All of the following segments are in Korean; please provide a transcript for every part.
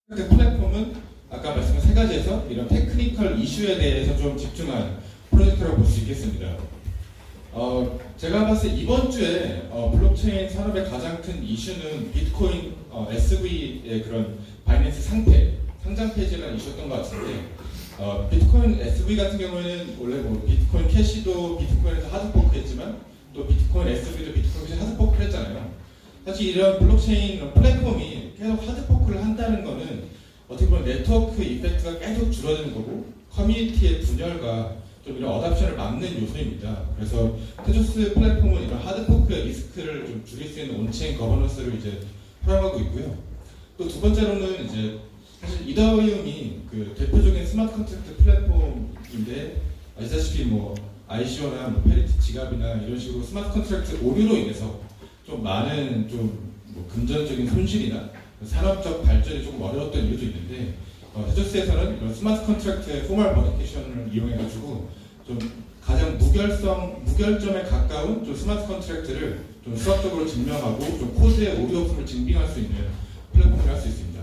플랫폼은 아까 말씀한 세 가지에서 이런 테크니컬 이슈에 대해서 좀 집중한 프로젝트라고 볼 수 있겠습니다. 제가 봤을 때 이번 주에 블록체인 산업의 가장 큰 이슈는 비트코인 SV의 그런 바이낸스 상장 폐지라는 이슈였던 것 같은데, 비트코인 SV 같은 경우에는 원래 뭐 비트코인 캐시도 비트코인에서 하드포크했지만 또 비트코인 SV도 비트코인에서 하드포크를 했잖아요. 사실 이런 블록체인 플랫폼이 계속 하드포크를 한다는 거는 어떻게 보면 네트워크 이펙트가 계속 줄어드는 거고 커뮤니티의 분열과 좀 이런 어답션을 막는 요소입니다. 그래서 테조스 플랫폼은 이런 하드포크의 리스크를 좀 줄일 수 있는 온체인 거버넌스를 이제 활용하고 있고요. 또 두 번째로는 이제 사실 이더리움이 그 대표적인 스마트 컨트랙트 플랫폼인데, 아시다시피 뭐 ICO나 뭐 페리티 지갑이나 이런 식으로 스마트 컨트랙트 오류로 인해서 좀 많은 뭐 금전적인 손실이나 산업적 발전이 조금 어려웠던 이유도 있는데, 테조스에서는 이런 스마트 컨트랙트의 포멀 버니케이션을 이용해가지고 좀 가장 무결점에 가까운 좀 스마트 컨트랙트를 좀 수학적으로 증명하고 좀 코드의 오류 없음을 증빙할 수 있는 플랫폼을 할 수 있습니다.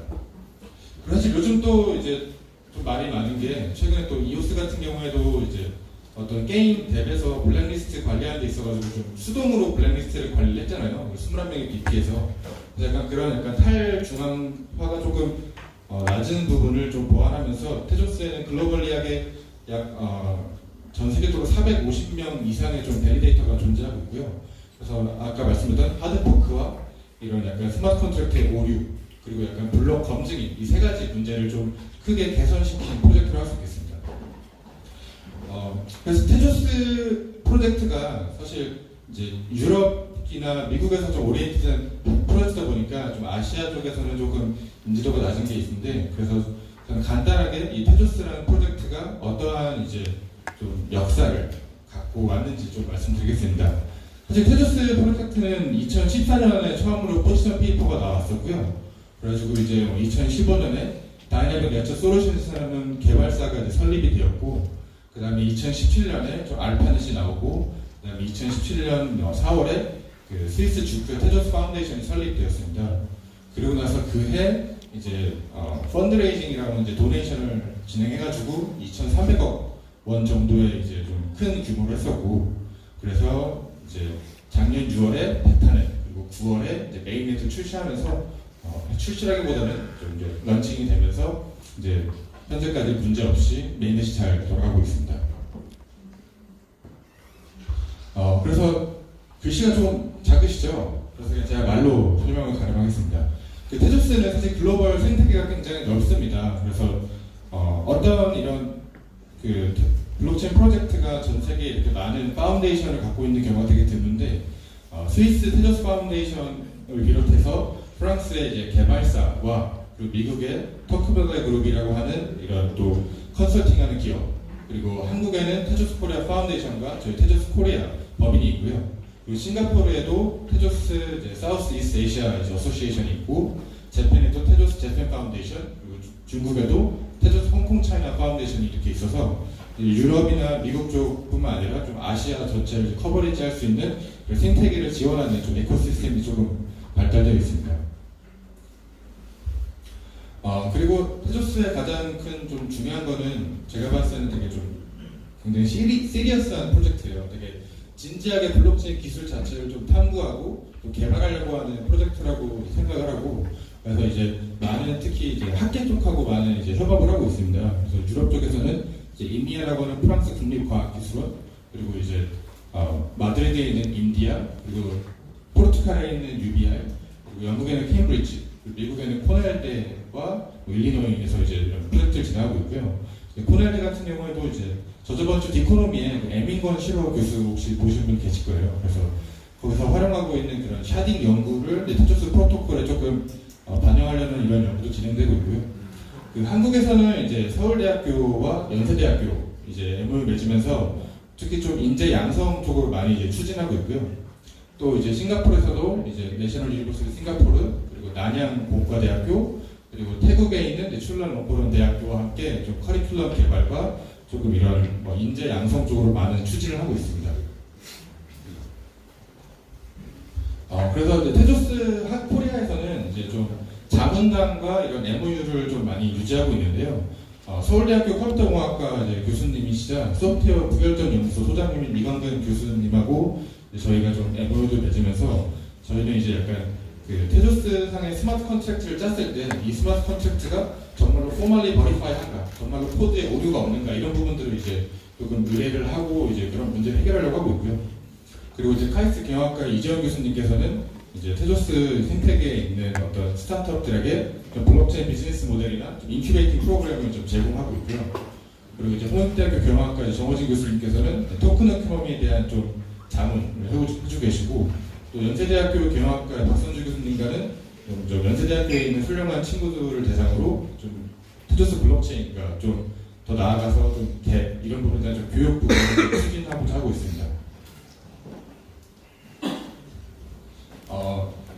그리고 사실 요즘 또 이제 좀 말이 많은 게, 최근에 또 이오스 같은 경우에도 이제 어떤 게임 덱에서 블랙리스트 관리하는 데 있어가지고 좀 수동으로 블랙리스트를 관리를 했잖아요. 21명의 BT에서. 약간 그런 약간 탈중앙화가 조금 낮은 부분을 좀 보완하면서 테조스에는 글로벌리하게 전 세계적으로 450명 이상의 좀 베리데이터가 존재하고 있고요. 그래서 아까 말씀드렸던 하드포크와 이런 약간 스마트 컨트랙트의 오류, 그리고 약간 블록 검증인 이 세 가지 문제를 좀 크게 개선시킨 프로젝트를 할 수 있겠습니다. 그래서 테조스 프로젝트가 사실 이제 유럽이나 미국에서 좀 오리엔티드한 프로젝트다 보니까 좀 아시아 쪽에서는 조금 인지도가 낮은 게 있는데, 그래서 저는 간단하게 이 테조스라는 프로젝트가 어떠한 이제 좀 역사를 갖고 왔는지 좀 말씀드리겠습니다. 사실 테조스 프로젝트는 2014년에 처음으로 포지션 페이퍼가 나왔었고요. 그래가지고 이제 2015년에 다이내믹 네처 솔루션스라는 개발사가 이제 설립이 되었고, 그 다음에 2017년에 좀 알파넷이 나오고, 그 다음에 2017년 4월에 그 스위스 주크의 테조스 파운데이션이 설립되었습니다. 그리고 나서 그해 이제 펀드레이징이라고 이제 도네이션을 진행해가지고 2,300억 원 정도의 이제 좀 큰 규모로 했었고, 그래서 이제 작년 6월에 베타넷, 그리고 9월에 이제 메인넷을 출시하면서 출시라기보다는 좀 이제 런칭이 되면서 이제 현재까지 문제 없이 메인넷이 잘 돌아가고 있습니다. 그래서 글씨가 좀 작으시죠? 그래서 그냥 제가 말로 설명을 가능하겠습니다. 그 테조스는 사실 글로벌 생태계가 굉장히 넓습니다. 그래서 어떤 이런 그 블록체인 프로젝트가 전 세계에 이렇게 많은 파운데이션을 갖고 있는 경우가 되게 드문데, 스위스 테조스 파운데이션을 비롯해서 프랑스의 이제 개발사와 그리고 미국의 터크베르 그룹이라고 하는 이런 또 컨설팅하는 기업, 그리고 한국에는 테조스 코리아 파운데이션과 저희 테조스 코리아 법인이 있고요. 그리고 싱가포르에도 테조스 이제 사우스 이스트 에이시아 어소시에이션이 있고, 재팬에도 테조스 재팬 파운데이션, 그리고 중국에도 테조스 홍콩 차이나 파운데이션이 이렇게 있어서 유럽이나 미국 쪽뿐만 아니라 좀 아시아 전체를 커버리지할 수 있는 그 생태계를 지원하는 좀 에코시스템이 조금 발달되어 있습니다. 그리고 테조스의 가장 큰 좀 중요한 거는 제가 봤을 때는 되게 좀 굉장히 시리어스한 프로젝트예요. 되게 진지하게 블록체인 기술 자체를 좀 탐구하고 또 개발하려고 하는 프로젝트라고 생각을 하고, 그래서 이제 많은 특히 이제 학계 쪽하고 많은 이제 협업을 하고 있습니다. 그래서 유럽 쪽에서는 이제 인디아라고 하는 프랑스 국립과학기술원, 그리고 이제 마드리드에 있는 인디아, 그리고 포르투갈에 있는 UBR, 그리고 영국에는 케임브리지, 그리고 미국에는 코넬대와 일리노이에서 이제 이런 프로젝트를 진행하고 있고요. 코넬대 같은 경우에도 이제 저번 주 디코노미에 에밍건 시로 교수 혹시 보신 분 계실 거예요. 그래서 거기서 활용하고 있는 그런 샤딩 연구를 테조스 프로토콜에 조금 반영하려는 이런 연구도 진행되고 있고요. 그 한국에서는 이제 서울대학교와 연세대학교 이제 MOU 맺으면서 특히 좀 인재 양성 쪽으로 많이 이제 추진하고 있고요. 또 이제 싱가포르에서도 이제 내셔널 유니버시티 싱가포르, 그리고 난양 공과대학교, 그리고 태국에 있는 출란 롱포런 대학교와 함께 좀 커리큘럼 개발과 조금 이런 뭐 인재 양성 쪽으로 많은 추진을 하고 있습니다. 그래서 이제 테조스 코리아에서는 이제 좀 자문단과 이런 MOU를 좀 많이 유지하고 있는데요. 서울대학교 컴퓨터공학과 이제 교수님이시자 소프트웨어 부결점연구소 소장님인 이광근 교수님하고 저희가 좀 MOU를 맺으면서 저희는 이제 약간 그 테조스 상의 스마트 컨트랙트를 짰을 때 이 스마트 컨트랙트가 정말로 포멀리 버리파이한가, 정말로 코드에 오류가 없는가 이런 부분들을 이제 조금 의뢰를 하고 이제 그런 문제를 해결하려고 하고 있고요. 그리고 이제 카이스트 경영학과 이재원 교수님께서는 이제 테조스 생태계에 있는 어떤 스타트업들에게 블록체인 비즈니스 모델이나 인큐베이팅 프로그램을 좀 제공하고 있고요. 그리고 이제 홍익대학교 경영학과 정호진 교수님께서는 토큰 에코노미에 대한 좀 자문을 해주고 계시고, 또 연세대학교 경영학과 박선주 교수님과는 좀 연세대학교에 있는 훌륭한 친구들을 대상으로 좀 테조스 블록체인과 좀 더 나아가서 좀 이런 부분에 대한 좀 교육 부분을 추진하고자 하고 있습니다.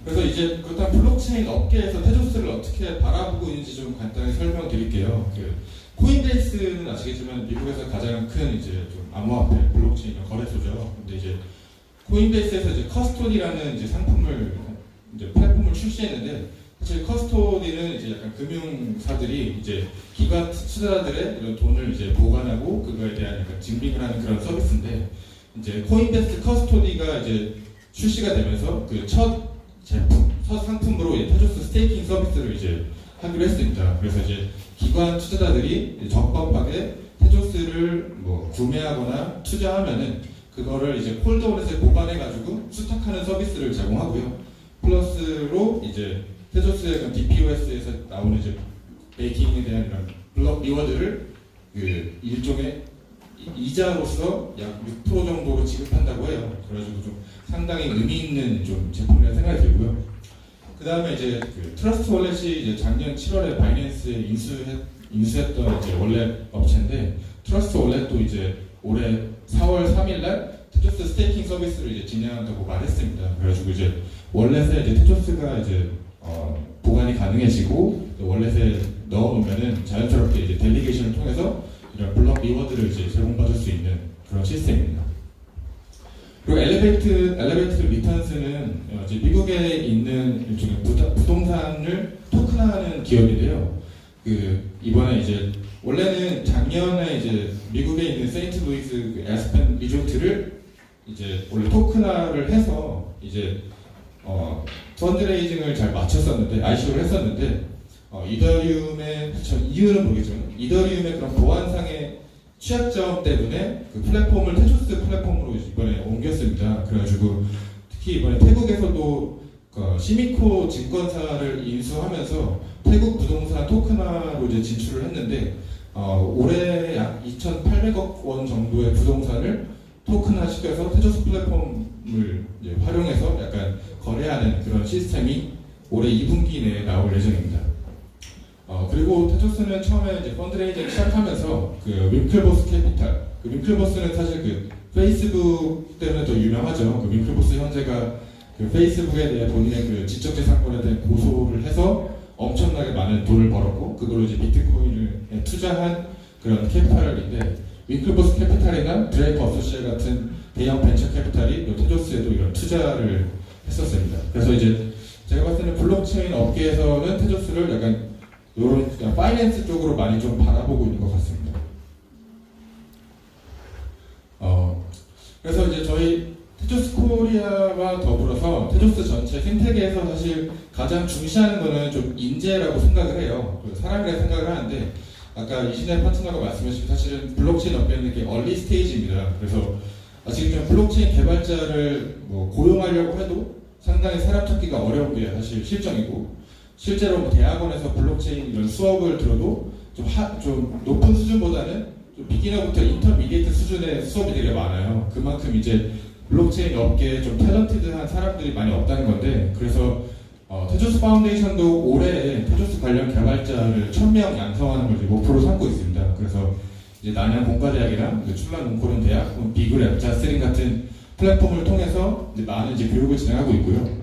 그래서 이제 그렇다면 블록체인 업계에서 테조스를 어떻게 바라보고 있는지 좀 간단히 설명드릴게요. 코인베이스는 아시겠지만 미국에서 가장 큰 이제 좀 암호화폐 블록체인 거래소죠. 근데 이제 코인베이스에서 이제 커스토디라는 이제 플랫폼을 출시했는데, 사실 커스토디는 이제 약간 금융사들이 이제 기관 투자자들의 이런 돈을 이제 보관하고 그거에 대한 약간 증빙을 하는 그런 서비스인데, 이제 코인베이스 커스토디가 이제 출시가 되면서 그 첫 상품으로 테조스 스테이킹 서비스를 이제 하기로 했습니다. 그래서 이제 기관 투자자들이 적법하게 테조스를 뭐 구매하거나 투자하면은 그거를 이제 콜드월렛에 보관해가지고 수탁하는 서비스를 제공하고요. 플러스로 이제 테조스의 DPoS에서 나오는 이제 베이킹에 대한 이런 블록 리워드를 그 일종의 이자로서 약 6% 정도로 지급한다고 해요. 그래가지고 좀 상당히 의미 있는 좀 제품이라는 생각이 들고요. 그 다음에 이제 그 트러스트 월렛이 이제 작년 7월에 바이낸스에 인수했던 이제 월렛 업체인데, 트러스트 월렛도 이제 올해 4월 3일날 테조스 스테이킹 서비스를 이제 진행한다고 말했습니다. 그래가지고 이제 월렛에 이제 테조스가 이제 보관이 가능해지고 월렛에 넣어놓으면은 자연스럽게 이제 델리게이션을 통해서 이런 블록 리워드를 이제 제공받을 수 있는 그런 시스템입니다. 그리고 엘리베이트 리턴스는 이제 미국에 있는 일종의 부동산을 토큰화하는 기업인데요. 이번에 이제 원래는 작년에 이제 미국에 있는 세인트루이스 그 에스펜 리조트를 이제 원래 토큰화를 해서 이제 펀드레이징을 잘 마쳤었는데, ICO를 했었는데, 이더리움의 이유는 모르겠지만 이더리움의 그런 보안상의 취약점 때문에 그 플랫폼을 테조스 플랫폼으로 이번에 옮겼습니다. 그래가지고 특히 이번에 태국에서도 시미코 증권사를 인수하면서 태국 부동산 토큰화로 이제 진출을 했는데, 올해 약 2,800억 원 정도의 부동산을 토큰화 시켜서 테조스 플랫폼을 이제 활용해서 약간 거래하는 그런 시스템이 올해 2분기 내에 나올 예정입니다. 그리고 테조스는 처음에 이제 펀드레이징 시작하면서 그 윙클보스 캐피탈, 그 윙클보스는 사실 그 페이스북 때문에 더 유명하죠. 그 윙클보스 현재가 그 페이스북에 대해 본인의 그 지적재산권에 대해 고소를 해서 엄청나게 많은 돈을 벌었고, 그걸로 이제 비트코인을 투자한 그런 캐피탈인데, 윙클보스 캐피탈이나 드레이크 어소시에 같은 대형 벤처 캐피탈이 테조스에도 이런 투자를 했었습니다. 그래서 이제 제가 봤을 때는 블록체인 업계에서는 테조스를 약간 이런 그냥 파이낸스 쪽으로 많이 좀 바라보고 있는 것 같습니다. 그래서 이제 저희 테조스 코리아와 더불어서 테조스 전체 생태계에서 사실 가장 중시하는 거는 좀 인재라고 생각을 해요. 사람이라 생각을 하는데, 아까 이신혜 파트너가 말씀하신 사실은 블록체인 업계는 이게 얼리 스테이지입니다. 그래서 아직 좀 블록체인 개발자를 뭐 고용하려고 해도 상당히 사람 찾기가 어려운 게 사실 실정이고, 실제로 뭐 대학원에서 블록체인 이런 수업을 들어도 좀 높은 수준보다는 좀 비기너부터 인터미디에이트 수준의 수업이 되게 많아요. 그만큼 이제 블록체인 업계에 좀 탤런티드한 사람들이 많이 없다는 건데, 그래서 테조스 파운데이션도 올해 테조스 관련 개발자를 1000명 양성하는 걸 목표로 삼고 있습니다. 그래서 이제 난양 공과대학이랑 출란 롱코른 대학, 비그랩, 자스린 같은 플랫폼을 통해서 이제 많은 이제 교육을 진행하고 있고요.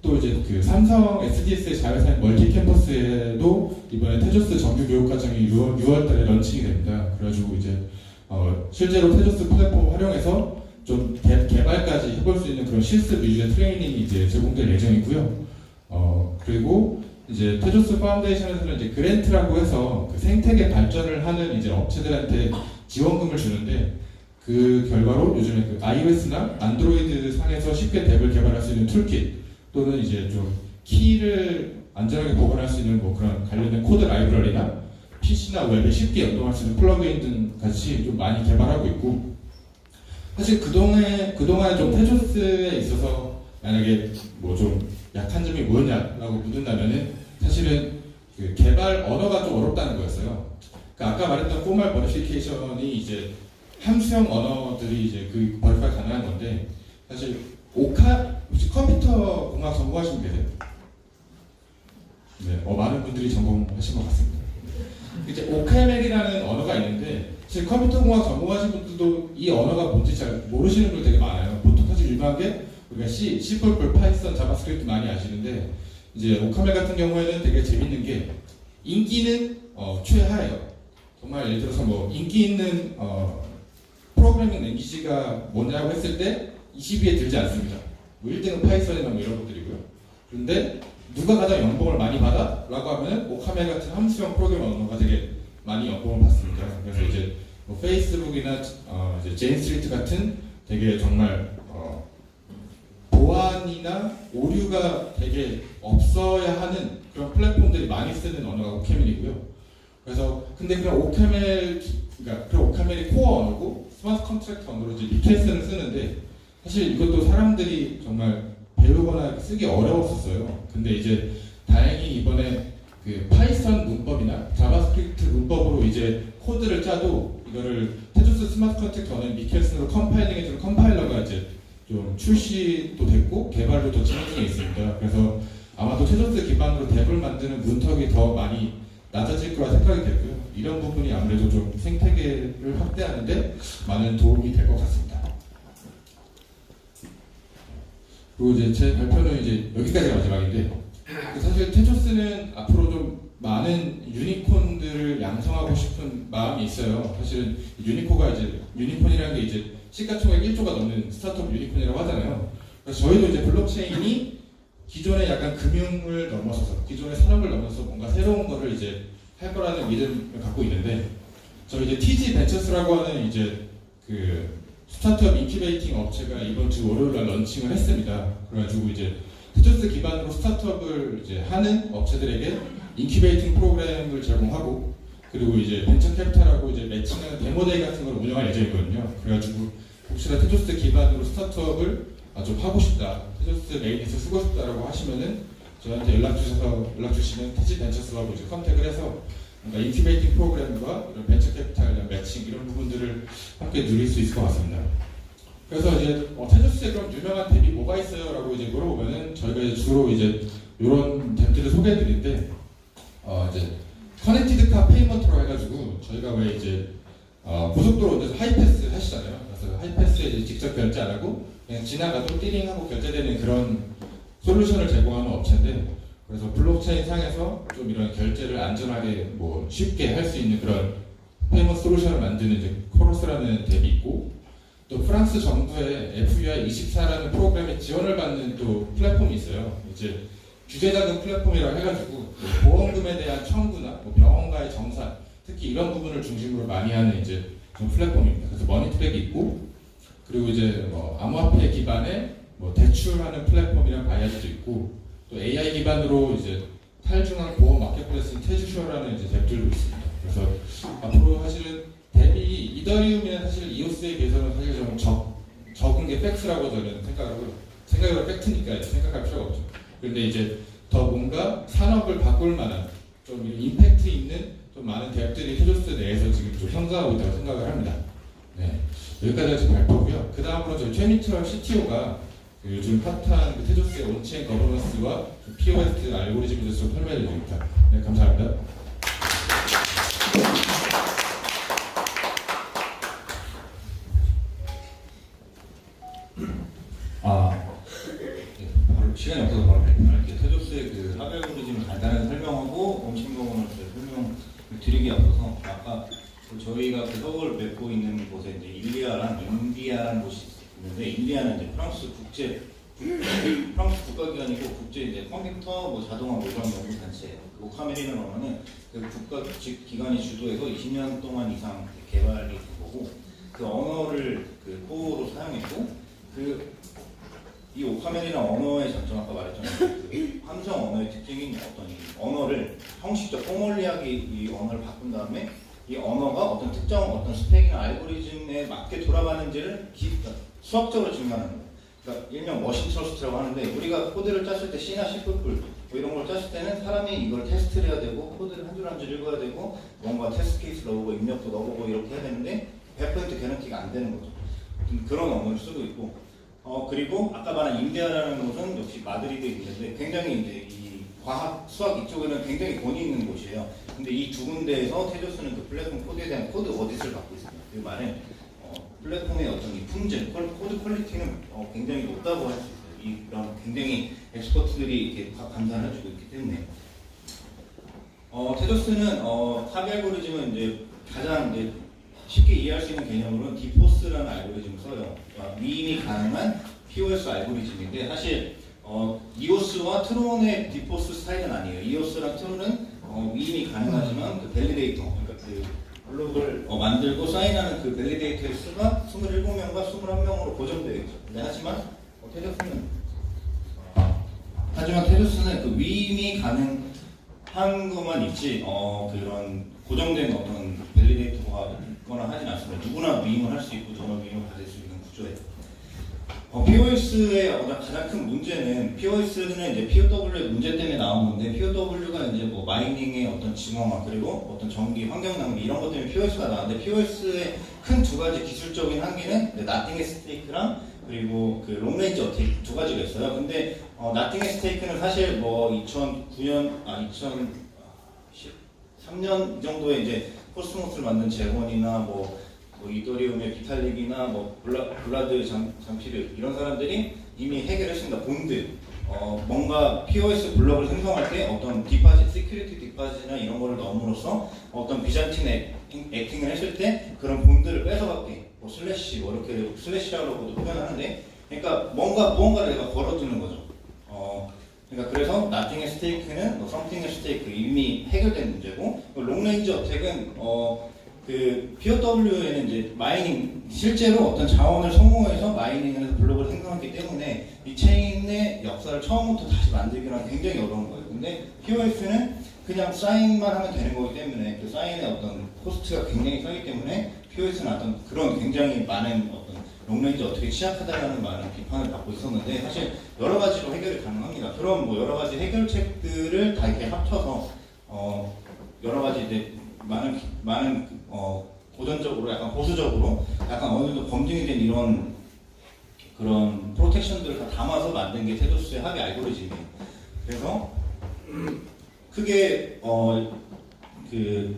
또 이제 그 삼성 SDS의 자율사인 멀티 캠퍼스에도 이번에 테조스 정규 교육 과정이 6월달에 런칭이 됩니다. 그래가지고 이제 실제로 테조스 플랫폼 활용해서 좀 개발까지 해볼 수 있는 그런 실습 위주의 트레이닝이 이제 제공될 예정이고요. 그리고 이제 테조스 파운데이션에서는 이제 그랜트라고 해서 그 생태계 발전을 하는 이제 업체들한테 지원금을 주는데, 그 결과로 요즘에 그 iOS나 안드로이드 상에서 쉽게 덱을 개발할 수 있는 툴킷, 또는 이제 좀 키를 안전하게 보관할 수 있는 뭐 그런 관련된 코드 라이브러리나 PC나 웹에 쉽게 연동할 수 있는 플러그인 등 같이 좀 많이 개발하고 있고, 사실 그동안에 좀 테조스에 있어서 만약에 뭐 좀 약한 점이 뭐냐라고 묻는다면은 사실은 그 개발 언어가 좀 어렵다는 거였어요. 그러니까 아까 말했던 포멀 버리피케이션이 이제 함수형 언어들이 이제 그 버리파이 가능한 건데, 사실 혹시 컴퓨터 공학 전공하신 분 계세요? 네, 많은 분들이 전공하신 것 같습니다. 이제 오카멜이라는 언어가 있는데, 사실 컴퓨터 공학 전공하신 분들도 이 언어가 뭔지 잘 모르시는 분들 되게 많아요. 보통 사실 유명한 게 우리가 C, C++, 파이썬, 자바스크립트 많이 아시는데, 이제 오카멜 같은 경우에는 되게 재밌는 게 인기는 최하예요. 정말 예를 들어서 뭐 인기 있는 프로그래밍 랭귀지가 뭐냐고 했을 때 20위에 들지 않습니다. 뭐 1등은 파이썬이나 뭐 이런 것들이고요. 그런데 누가 가장 연봉을 많이 받아? 라고 하면 오카멜 같은 함수형 프로그래밍 언어가 되게 많이 연봉을 받습니다. 그래서 이제 뭐 페이스북이나 이제 제인스트리트 같은 되게 정말 보안이나 오류가 되게 없어야 하는 그런 플랫폼들이 많이 쓰는 언어가 오카멜이고요. 그래서 근데 그런 오카멜이 코어 언어고 스마트 컨트랙트 언어로 이제 미켈슨을 쓰는데, 사실 이것도 사람들이 정말 배우거나 쓰기 어려웠었어요. 근데 이제 다행히 이번에 그 파이썬 문법이나 자바스크립트 문법으로 이제 코드를 짜도 이거를 테조스 스마트 컨트랙트 언어인 미켈슨으로 컴파일링해주는 컴파일러가 이제 좀 출시도 됐고 개발도 더 진행 중에 있습니다. 그래서 아마도 테조스 기반으로 덱을 만드는 문턱이 더 많이 낮아질 거라 생각이 되고요. 이런 부분이 아무래도 좀 생태계를 확대하는데 많은 도움이 될 것 같습니다. 그리고 이제 제 발표는 이제 여기까지가 마지막인데, 사실 테조스는 앞으로 좀 많은 유니콘들을 양성하고 싶은 마음이 있어요. 사실은 유니콘이라는 게 이제 시가총액 1조가 넘는 스타트업 유니콘이라고 하잖아요. 그래서 저희도 이제 블록체인이 기존의 약간 금융을 넘어서서, 기존의 산업을 넘어서 뭔가 새로운 거를 이제 할 거라는 믿음을 갖고 있는데, 저희 이제 TG 벤처스라고 하는 이제 그 스타트업 인큐베이팅 업체가 이번 주 월요일 날 런칭을 했습니다. 그래가지고 이제 테조스 기반으로 스타트업을 이제 하는 업체들에게 인큐베이팅 프로그램을 제공하고, 그리고 이제 벤처 캐피탈하고 이제 매칭하는 데모데이 같은 걸 운영할 예정이거든요. 그래가지고 혹시나 테조스 기반으로 스타트업을 좀 하고 싶다, 테조스 메인에서 쓰고 싶다라고 하시면은 저한테 연락 주시면 TG 벤처스하고 이제 컨택을 해서 뭔가 인큐베이팅 프로그램과 이런 벤처 캐피탈 매칭 이런 부분들을 함께 누릴 수 있을 것 같습니다. 그래서 이제 테조스에 그럼 유명한 덱이 뭐가 있어요?라고 이제 물어보면은 저희가 이제 주로 이제 이런 덱들을 소개해드리는데, 이제 커넥티드 카 페이먼트로 해가지고 저희가 왜 이제 고속도로 운전에서 하이패스 하시잖아요. 그래서 하이패스에 이제 직접 결제 안 하고 그냥 지나가도 띠링하고 결제되는 그런 솔루션을 제공하는 업체인데, 그래서 블록체인 상에서 좀 이런 결제를 안전하게 뭐 쉽게 할 수 있는 그런 페이먼트 솔루션을 만드는 이제 코러스라는 덱이 있고, 또 프랑스 정부의 FUI24라는 프로그램에 지원을 받는 또 플랫폼이 있어요. 이제 규제자금 플랫폼이라고 해가지고 보험금에 대한 청구나 뭐 병원과의 정산, 특히 이런 부분을 중심으로 많이 하는 이제 좀 플랫폼입니다. 그래서 머니트랙이 있고, 그리고 이제 뭐 암호화폐 기반의 뭐 대출하는 플랫폼이랑 바이아즈도 있고, 또 AI 기반으로 이제 탈중앙 보험 마켓플레이스인 테주쇼라는 이제 덱들도 있습니다. 그래서 앞으로 사실은 대비 이더리움이나 사실 이오스에 비해서는 사실 좀 적은 게 팩트라고 저는 생각으로 팩트니까 생각할 필요가 없죠. 그런데 이제 더 뭔가 산업을 바꿀 만한 좀 임팩트 있는 좀 많은 덱들이 테조스 내에서 지금 좀 형성하고 있다고 생각을 합니다. 네, 여기까지가 지금 발표고요. 그 다음으로 저희 최민철 CTO가 그 요즘 핫한 그 테조스의 온체인 거버넌스와 POS 알고리즘에 대해서 설명해 드립니다. 네, 감사합니다. 바로 시간이 없어서 바로 발표할게요. 테조스의 그 하드 알고리즘을 간단하게 설명하고 온체인 거버넌스 설명을 드리기 앞서서 아까 저희가 그 서버를 맺고 있는 곳에 이제 일리아랑 인디아라는 곳이 있는데, 인디아는 이제 프랑스 국제 프랑스 국가기관이고 국제 이제 컴퓨터 뭐 자동화 뭐 이런 연구 단체. 그 오카메리는 언어는 그 국가 기관이 주도해서 20년 동안 이상 개발이 된 거고 그 언어를 그 코어로 사용했고 이 오카멜이라는 언어의 장점 아까 말했잖아요. 그 함성 언어의 특징인 어떤 이 언어를 형식적 포멀리하게 이 언어를 바꾼 다음에 이 언어가 어떤 특정 어떤 스펙이나 알고리즘에 맞게 돌아가는지를 수학적으로 증명하는 거예요. 그러니까 일명 머신 트러스트라고 하는데 우리가 코드를 짰을 때 C나 C++ 뭐 이런 걸 짰을 때는 사람이 이걸 테스트를 해야 되고 코드를 한 줄 한 줄 읽어야 되고 뭔가 테스트 케이스 넣어보고 입력도 넣어보고 이렇게 해야 되는데 100% 개런티가 안 되는 거죠. 그런 언어를 쓰고 있고 그리고 아까 말한 인디아라는 곳은 역시 마드리드에 있는데 굉장히 이제 이 과학, 수학 이쪽에는 굉장히 권위 있는 곳이에요. 근데 이 두 군데에서 테조스는 그 플랫폼 코드에 대한 코드 오디트를 받고 있습니다. 그 말은 플랫폼의 어떤 이 품질, 코드 퀄리티는 굉장히 높다고 할 수 있어요. 이런 굉장히 엑스퍼트들이 이렇게 감사를 해주고 있기 때문에 테조스는 합의 알고리즘은 이제 가장 이제 쉽게 이해할 수 있는 개념으로는 디포스라는 알고리즘을 써요. 그러니까 위임이 가능한 POS 알고리즘인데 사실 이오스와 트론의 디포스 스타일은 아니에요. 이오스랑 트론은 위임이 가능하지만 그 밸리데이터, 그러니까 그 블록을 만들고 사인하는 그 밸리데이터의 수가 27명과 21명으로 고정되어 있죠. 근데 하지만 테조스는 그 위임이 가능한 것만 있지 그런 고정된 어떤 밸리데이터가 있거나 하진 않습니다. 누구나 위임을 할 수 있고 전원 위임을 받을 수 있는 구조예요. POS의 가장 큰 문제는 POS는 이제 POW의 문제 때문에 나온 건데 POW가 이제 뭐 마이닝의 어떤 증명화 그리고 어떤 전기 환경 낭비 이런 것 때문에 POS가 나왔는데 POS의 큰 두 가지 기술적인 한계는 나팅 앳 스테이크랑 그리고 그 롱레인지 어택 두 가지가 있어요. 근데 나팅 앳 스테이크는 사실 뭐 2013년 정도에 이제 코스모스를 만든 재원이나 뭐 이더리움의 비탈릭이나 뭐 블라드 장피르 이런 사람들이 이미 해결했습니다. 본드 뭔가 POS 블럭을 생성할 때 어떤 디파짓, 시큐리티 디파짓이나 이런 거를 넣음으로써 어떤 비잔틴 액팅을 했을 때 그런 본드를 뺏어갈게 뭐 슬래시 뭐 이렇게 슬래시라고도 표현하는데 그러니까 무언가를 내가 걸어두는 거죠. 그러니까 그래서 나팅의 스테이크는 something의 스테이크 이미 해결된 문제고 롱레인지 어택은 그 POW에는 이제 마이닝 실제로 어떤 자원을 소모해서 마이닝을 해서 블록을 생성했기 때문에 이 체인의 역사를 처음부터 다시 만들기는 굉장히 어려운 거예요. 근데 POS는 그냥 사인만 하면 되는 거기 때문에 그 사인의 어떤 코스트가 굉장히 싸기 때문에 POS는 어떤 그런 굉장히 많은 어떤 롱레인지 어떻게 취약하다라는 많은 비판을 받고 있었는데 사실 여러 가지로 해결이 가능합니다. 그럼 뭐 여러 가지 해결책들을 다 이렇게 합쳐서 여러 가지 이제 많은 고전적으로 약간 보수적으로 약간 어느 정도 검증이 된 이런 그런 프로텍션들을 다 담아서 만든 게 테조스의 합의 알고리즘이에요. 그래서 크게 그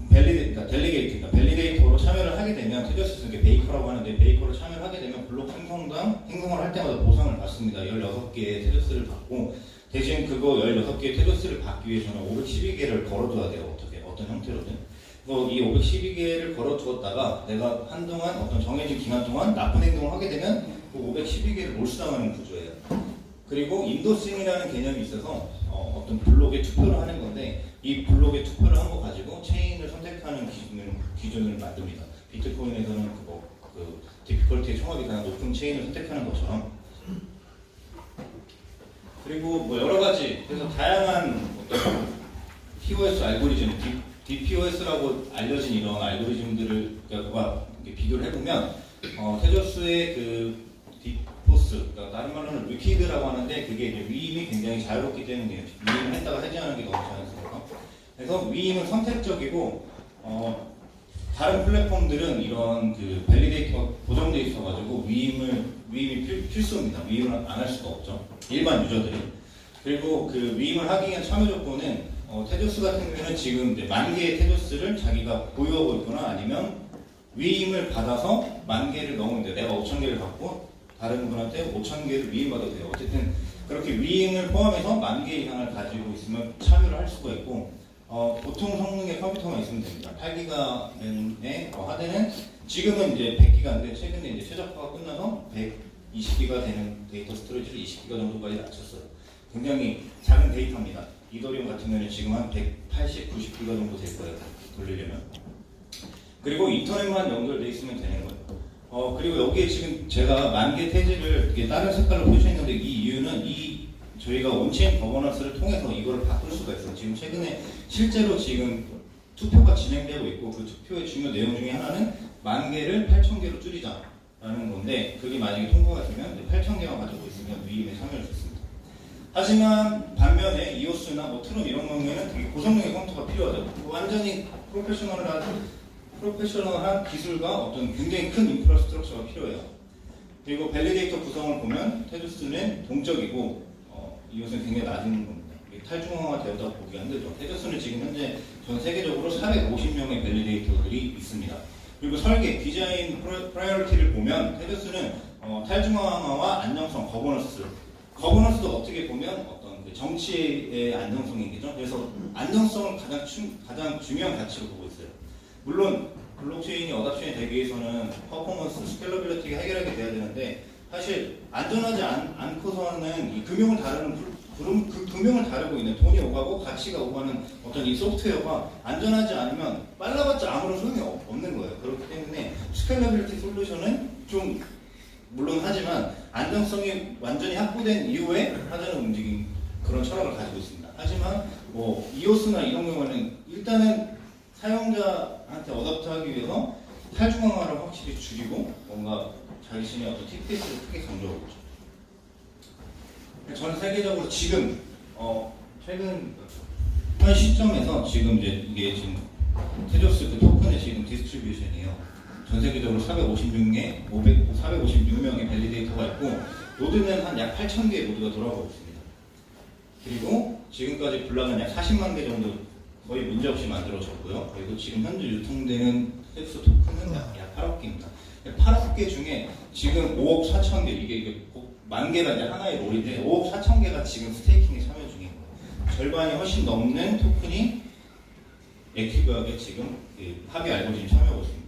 밸리데이터로 참여를 하게 되면 테조스는 이게 베이커라고 하는데 베이커로 참여를 하게 되면 블록 행성을 할 때마다 보상을 받습니다. 16개의 테조스를 받고 대신 그거 16개의 테조스를 받기 위해서는 512개를 걸어둬야 돼요. 어떤 형태로든. 그래서 이 512개를 걸어두었다가 내가 한동안 어떤 정해진 기간 동안 나쁜 행동을 하게 되면 그 512개를 몰수당하는 구조예요. 그리고 인도싱이라는 개념이 있어서 어떤 블록에 투표를 하는 건데 이 블록에 투표를 한 거 가지고 체인을 선택하는 기준을 만듭니다. 비트코인에서는 그 디피컬티의 총합이 가장 높은 체인을 선택하는 것처럼 그리고 뭐 여러 가지 그래서 다양한 어떤 POS 알고리즘, DPoS라고 알려진 이런 알고리즘들을 비교를 해보면 테조스의 그 디포스, 그러니까 다른 말로는 위키드라고 하는데 그게 이제 위임이 굉장히 자유롭기 때문이에요. 위임을 했다가 해제하는 게 너무 자연스러워서. 그래서 위임은 선택적이고 다른 플랫폼들은 이런 그 밸리데이터가 고정돼 있어가지고 위임이 필수입니다. 위임을 안 할 수가 없죠. 일반 유저들이. 그리고 그 위임을 하기 위한 참여 조건은 테조스 같은 경우는 지금 이제 10,000개의 테조스를 자기가 보유하고 있거나 아니면 위임을 받아서 10,000개를 넣으면 내가 5,000개를 갖고 다른 분한테 5,000개를 위임받아도 돼요. 어쨌든 그렇게 위임을 포함해서 10,000개 이상을 가지고 있으면 참여를 할 수가 있고 보통 성능의 컴퓨터만 있으면 됩니다. 8기가의 하드는 지금은 이제 100기가인데 최근에 이제 최적화가 끝나서 20기가 되는 데이터 스토리지를 20기가 정도까지 낮췄어요. 굉장히 작은 데이터입니다. 이더리움 같은 경우는 지금 한 180, 90기가 정도 될 거예요. 돌리려면. 그리고 인터넷만 연결돼 있으면 되는 거예요. 그리고 여기에 지금 제가 10,000개 태지를 이렇게 다른 색깔로 표시했는데 이 이유는 저희가 온체인 거버넌스를 통해서 이거를 바꿀 수가 있어요. 지금 최근에 실제로 지금 투표가 진행되고 있고 그 투표의 중요 내용 중에 하나는 10,000개를 8,000개로 줄이자라는 건데 그게 만약에 통과가 되면 8,000개만 가지고 있으면 위임에 참여할 수 있습니다. 하지만 반면에 이오스나 뭐 트론 이런 경우에는 되게 고성능의 컴퓨터가 필요하죠. 완전히 프로페셔널한 기술과 어떤 굉장히 큰 인프라스트럭처가 필요해요. 그리고 밸리데이터 구성을 보면 테두스는 동적이고 이것은 굉장히 낮은 겁니다. 탈중앙화 되었다고 보기 힘들죠. 테두스는 지금 현재 전 세계적으로 450명의 밸리데이터들이 있습니다. 그리고 설계, 디자인 프라이어리티를 보면 테두스는 탈중앙화와 안정성, 거버넌스도 어떻게 보면 어떤 그 정치의 안정성이겠죠. 그래서 안정성을 가장 중요한 가치로 보고 있어요. 물론 블록체인이 어답션이 되기 위해서는 퍼포먼스, 스케일러빌리티가 해결하게 돼야 되는데 사실 안전하지 않고서는 이 금융을 다루고 있는 돈이 오가고 가치가 오가는 어떤 이 소프트웨어가 안전하지 않으면 빨라봤자 아무런 소용이 없는 거예요. 그렇기 때문에 스케일러빌리티 솔루션은 좀 물론 하지만 안정성이 완전히 확보된 이후에 하자는 움직임 그런 철학을 가지고 있습니다. 하지만 뭐 이오스나 이런 경우는 일단은 사용자한테 어답트하기 위해서 탈중앙화를 확실히 줄이고 뭔가 자신의 어떤 TPS를 크게 강조하고 있죠. 전 세계적으로 지금 최근 현 시점에서 지금 이제 이게 지금 테조스 그 토큰의 지금 디스트리뷰션이에요. 전 세계적으로 456명의 밸리데이터가 있고 노드는 한 약 8,000개의 노드가 돌아가고 있습니다. 그리고 지금까지 블락은 약 40만 개 정도 거의 문제없이 만들어졌고요. 그리고 지금 현재 유통되는 테조스 토큰은 약 8억 개입니다. 8억 개 중에 지금 5억 4천 개, 이게 10,000개가 이제 하나의 롤인데 5억 4천 개가 지금 스테이킹에 참여 중인 거예요. 절반이 훨씬 넘는 토큰이 액티브하게 지금 합의 알고리즘 참여하고 있습니다.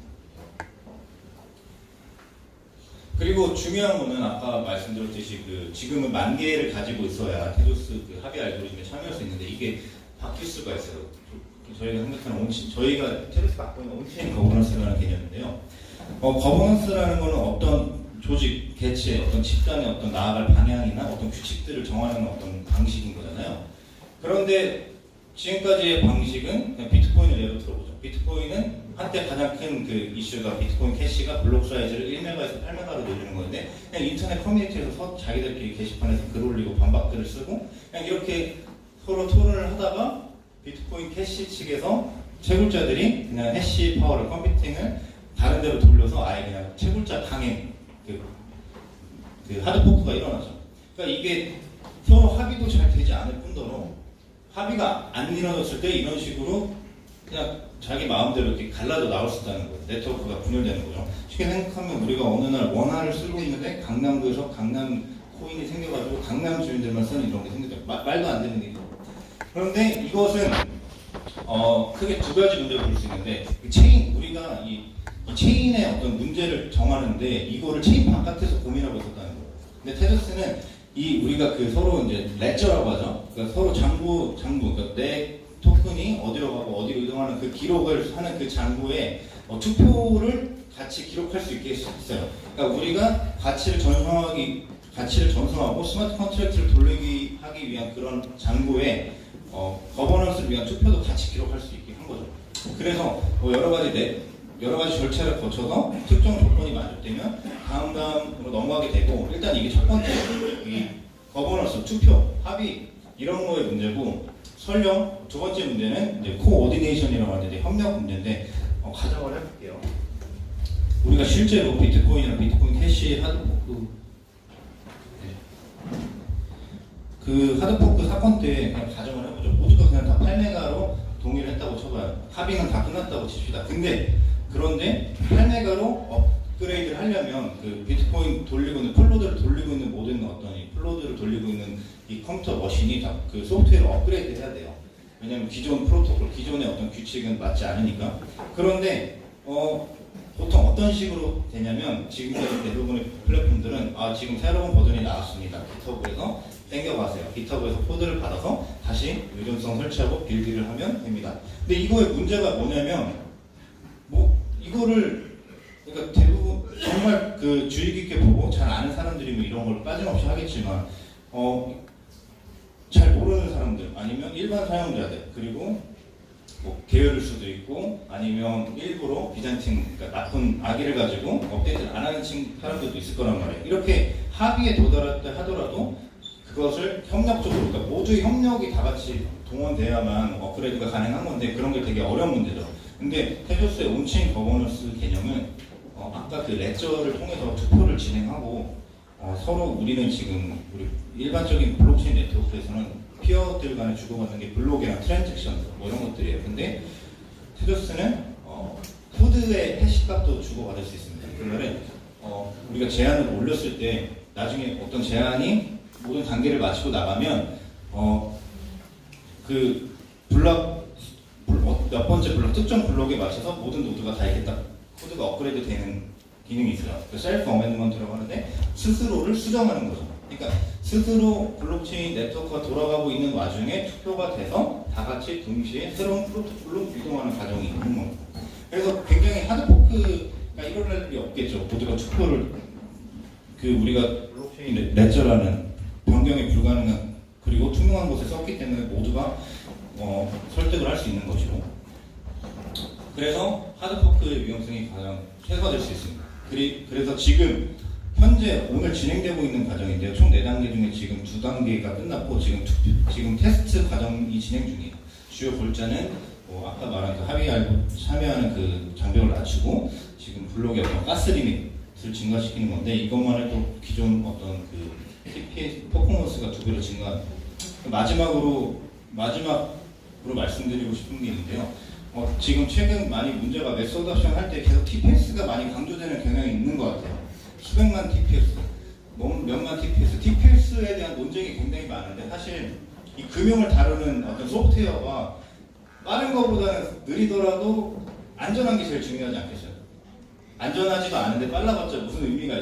그리고 중요한 거는 아까 말씀드렸듯이 지금은 10,000개를 가지고 있어야 테조스 합의 알고리즘에 참여할 수 있는데 이게 바뀔 수가 있어요. 저희가 생각하는 저희가 테조스 갖고 있는 온체인 거버넌스라는 개념인데요. 거버넌스라는 거는 어떤 조직, 개체, 어떤 집단의 어떤 나아갈 방향이나 어떤 규칙들을 정하는 어떤 방식인 거잖아요. 그런데 지금까지의 방식은 그냥 비트코인을 예로 들어보죠. 비트코인은 한때 가장 큰 그 이슈가 비트코인 캐시가 블록 사이즈를 1메가에서 8메가로 늘리는 건데 그냥 인터넷 커뮤니티에서 자기들끼리 게시판에서 글 올리고 반박글을 쓰고 그냥 이렇게 서로 토론을 하다가 비트코인 캐시 측에서 채굴자들이 그냥 해시 파워를 컴퓨팅을 다른 데로 돌려서 아예 그냥 채굴자 강행 그 하드포크가 일어나죠. 그러니까 이게 서로 합의도 잘 되지 않을 뿐더러 합의가 안 이루어졌을 때 이런 식으로 그냥 자기 마음대로 이렇게 갈라져 나올 수 있다는 거예요. 네트워크가 분열되는 거죠. 쉽게 생각하면 우리가 어느 날 원화를 쓰고 있는데 강남구에서 강남 코인이 생겨가지고 강남 주민들만 쓰는 이런 게 생기죠. 말도 안 되는 일이죠. 그런데 이것은 크게 두 가지 문제를 볼 수 있는데 우리가 이 체인의 어떤 문제를 정하는데 이거를 체인 바깥에서 고민하고 있었다는 거예요. 근데 테조스는 우리가 서로 이제 레저라고 하죠. 그러니까 서로 장부, 그러니까 내 토큰이 어디로 가고 어디로 이동하는 그 기록을 하는 그 장부에 투표를 같이 기록할 수 있게 했어요. 그러니까 우리가 가치를 전송하고 스마트 컨트랙트를 돌리기 하기 위한 그런 장부에 거버넌스를 위한 투표도 같이 기록할 수 있게 한 거죠. 그래서 여러 가지 절차를 거쳐서 특정 조건이 만족되면 다음으로 넘어가게 되고 일단 이게 첫 번째 이 거버넌스, 투표, 합의 이런 거의 문제고 설령 두 번째 문제는 이제 코오디네이션이라고 하는데 협력 문제인데 가정을 해볼게요. 우리가 실제로 비트코인이나 비트코인 캐시 하드포크 그 하드포크 사건 때 그냥 가정을 해보죠. 모두가 그냥 다 8메가로 동의를 했다고 쳐봐요. 합의는 다 끝났다고 칩시다. 그런데 8메가로 업그레이드를 하려면 그 비트코인 돌리고 있는 플로드를 돌리고 있는 모든 어떤 이 플로드를 돌리고 있는 이 컴퓨터 머신이 다 그 소프트웨어를 업그레이드 해야 돼요. 왜냐하면 기존 프로토콜, 기존의 어떤 규칙은 맞지 않으니까. 그런데 보통 어떤 식으로 되냐면 지금까지 대부분의 플랫폼들은 지금 새로운 버전이 나왔습니다. 깃허브에서 땡겨가세요. 깃허브에서 코드를 받아서 다시 유전성 설치하고 빌드를 하면 됩니다. 근데 이거의 문제가 뭐냐면 이거를 그러니까 대부분 정말 그 주의 깊게 보고 잘 아는 사람들이 이런 걸 빠짐없이 하겠지만 잘 모르는 사람들 아니면 일반 사용자들 그리고 계열일 수도 있고 아니면 일부러 비잔팅 그러니까 나쁜 악의를 가지고 업데이트를 안 하는 사람들도 있을 거란 말이에요. 이렇게 합의에 도달했다 하더라도 그것을 협력적으로 그러니까 모두의 협력이 다 같이 동원돼야만 업그레이드가 가능한 건데 그런 게 되게 어려운 문제죠. 근데 테조스의 온체인 거버넌스 개념은 아까 그 레저를 통해서 투표를 진행하고 서로 우리는 지금 우리 일반적인 블록체인 네트워크에서는 피어들 간에 주고받는 게 블록이랑 트랜잭션 이런 것들이에요. 근데 테조스는 코드의 해시값도 주고받을 수 있습니다. 그러면 우리가 제안을 올렸을 때 나중에 어떤 제안이 모든 단계를 마치고 나가면 그 몇 번째 블록 특정 블록에 맞춰서 모든 노드가 다 이렇게 딱 코드가 업그레이드 되는 기능이 있어요. 그 셀프 어멘드먼트라고 하는데 스스로를 수정하는 거죠. 그러니까 스스로 블록체인 네트워크가 돌아가고 있는 와중에 투표가 돼서 다 같이 동시에 새로운 프로토콜로 이동하는 과정이 있는 겁니다. 그래서 굉장히 하드포크가 일어날 일이 없겠죠. 모두가 투표를 우리가 블록체인 레저라는 변경이 불가능한 그리고 투명한 곳에 썼기 때문에 모두가 설득을 할 수 있는 것이고 그래서 하드포크의 위험성이 가장 최소화될 수 있습니다. 그래서 지금 현재 오늘 진행되고 있는 과정인데요. 총 4단계 중에 지금 2단계가 끝났고 지금 테스트 과정이 진행 중이에요. 주요 골자는 아까 말한 그 합의 알고 참여하는 그 장벽을 낮추고 지금 블록의 어떤 가스 리밋을 증가시키는 건데 이것만 해도 기존 어떤 그 TPS 퍼포먼스가 2배로 증가. 마지막으로 말씀드리고 싶은 게 있는데요. 지금 최근 많이 문제가 메소드 옵션 할 때 계속 TPS가 많이 강조되는 경향이 있는 것 같아요. 수백만 TPS, 몇만 TPS, TPS에 대한 논쟁이 굉장히 많은데 사실 이 금융을 다루는 어떤 소프트웨어가 빠른 것보다는 느리더라도 안전한 게 제일 중요하지 않겠어요? 안전하지도 않은데 빨라봤자 무슨 의미가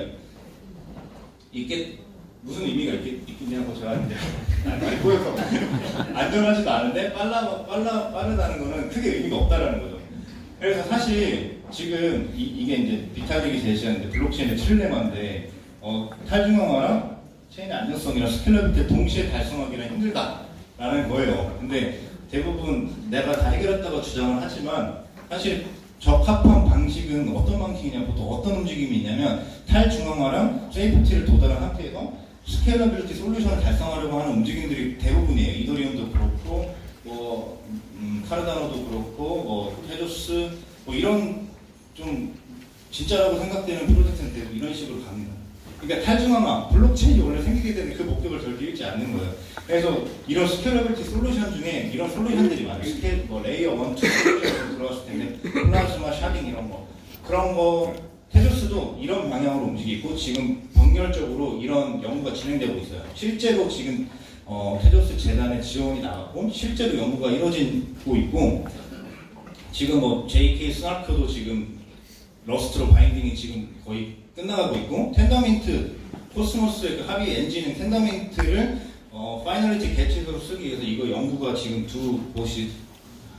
있겠냐고 제가 했는데 많이 보여서 안전하지도 않은데 빠르다는 거는 크게 의미가 없다라는 거죠. 그래서 사실 지금 이게 이제 비탈릭이 제시하는데 블록체인의 칠레마인데 탈중앙화랑 체인의 안정성이랑 스케일러빌리티 동시에 달성하기는 힘들다라는 거예요. 근데 대부분 내가 다 해결했다고 주장을 하지만 사실 적합한 방식은 어떤 방식이냐 보통 어떤 움직임이 있냐면 탈중앙화랑 세이프티를 도달한 상태에서 스케일러빌리티 솔루션을 달성하려고 하는 움직임들이 대부분이에요. 이더리움도 그렇고 카르다노도 그렇고 테조스 이런 좀 진짜라고 생각되는 프로젝트는 대부분 이런 식으로 갑니다. 그러니까 탈중앙화, 블록체인이 원래 생기게 되는 그 목적을 절대 잃지 않는 거예요. 그래서 이런 스케일러빌리티 솔루션 중에 이런 솔루션들이 많아요. 레이어 1, 2 들어갔을 텐데 플라즈마, 샤딩 이런 거 그런 거 테조스도 이런 방향으로 움직이고 지금 병렬적으로 이런 연구가 진행되고 있어요. 실제로 지금 테조스 재단의 지원이 나갔고 실제로 연구가 이루어지고 있고 지금 JK 스나크도 지금 러스트로 바인딩이 지금 거의 끝나가고 있고 텐더민트 코스모스의 그 합의 엔진은 텐더민트를 파이널리티 개체로 쓰기 위해서 이거 연구가 지금 2곳이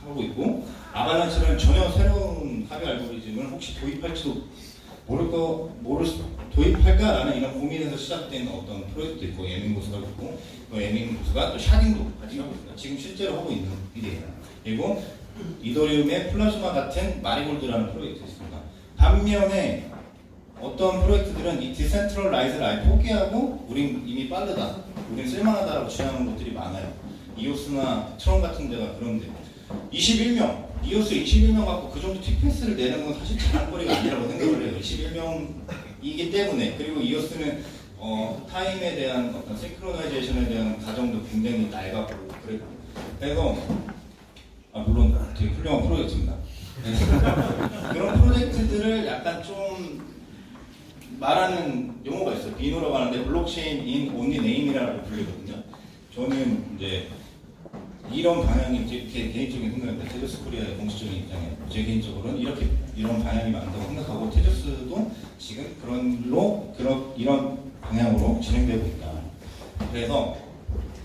하고 있고 아발란치는 전혀 새로운 합의 알고리즘을 혹시 도입할지도 도입할까라는 이런 고민에서 시작된 어떤 프로젝트도 있고 예민고수가 있고 예민고수가 또 샤딩도 같이 하고 있습니다. 지금 실제로 하고 있는 일이에요. 그리고 이더리움의 플라즈마 같은 마리골드라는 프로젝트가 있습니다. 반면에 어떤 프로젝트들은 이 디센트럴라이즈를 아예 포기하고 우린 이미 빠르다, 우린 쓸만하다라고 주장하는 것들이 많아요. 이오스나 트럼 같은 데가 그런데 21명, 이오스 21명 갖고 그 정도 TPS를 내는 건 사실 장난거리가 아니라고 생각을 해요. 21명이기 때문에. 그리고 이오스는 타임에 대한 어떤 싱크로나이제이션에 대한 과정도 굉장히 낡았고 그래서 물론 되게 훌륭한 프로젝트입니다. 그런 프로젝트들을 약간 좀 말하는 용어가 있어요. 비노라고 하는데 블록체인 인 온리 네임이라고 불리거든요. 저는 이제 이런 방향이 제 개인적인 생각입니다. 테조스 코리아의 공식적인 입장에 제 개인적으로는 이런 방향이 맞다고 생각하고 테조스도 지금 이런 방향으로 진행되고 있다. 그래서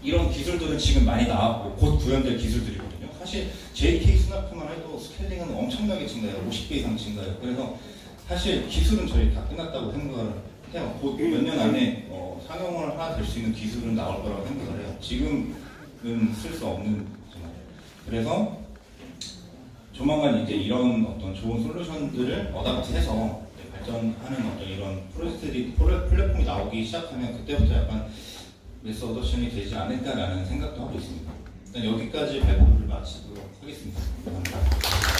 이런 기술들은 지금 많이 나왔고 곧 구현될 기술들이거든요. 사실 JK 스나프만 해도 스케일링은 엄청나게 증가해요. 50배 이상 증가해요. 그래서 사실 기술은 저희 다 끝났다고 생각을 해요. 곧 몇 년 안에 상용을 하나 될 수 있는 기술은 나올 거라고 생각을 해요. 지금은 쓸 수 없는 거잖아요. 그래서 조만간 이제 이런 어떤 좋은 솔루션들을 어답트해서 발전하는 어떤 이런 플랫폼이 나오기 시작하면 그때부터 약간 매스 어덕션이 되지 않을까라는 생각도 하고 있습니다. 일단 여기까지 발표를 마치도록 하겠습니다. 감사합니다.